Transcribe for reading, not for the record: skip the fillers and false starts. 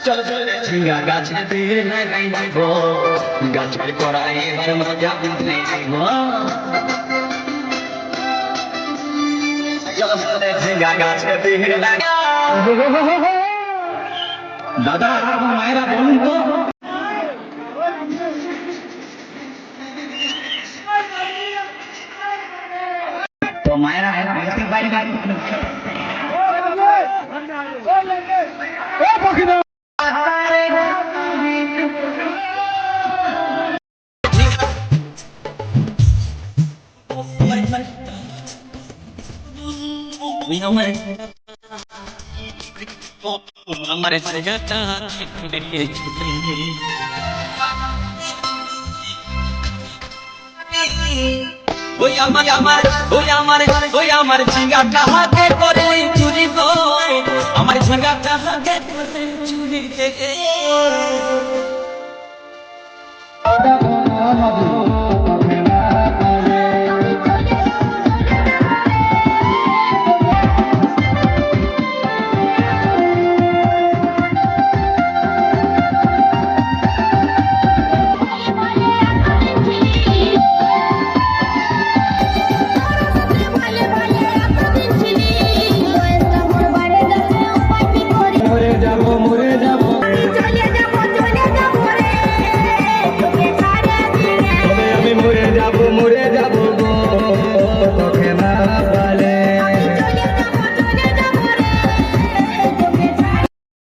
চলো চলে ঝিঙ্গা গাছেতে লাগাই দিব, গাছের কড়াই এবার মজা উঠে দিব। চলো চলে ঝিঙ্গা গাছেতে লাগা। দাদা মায়েরা বলুন তো মায়েরা বাইরে আমার জায়গাটা ওই আমার ঝিঙ্গাটা হাতে করে চুরি গো, আমার ঝিঙ্গাটা হাতে করে চুরি।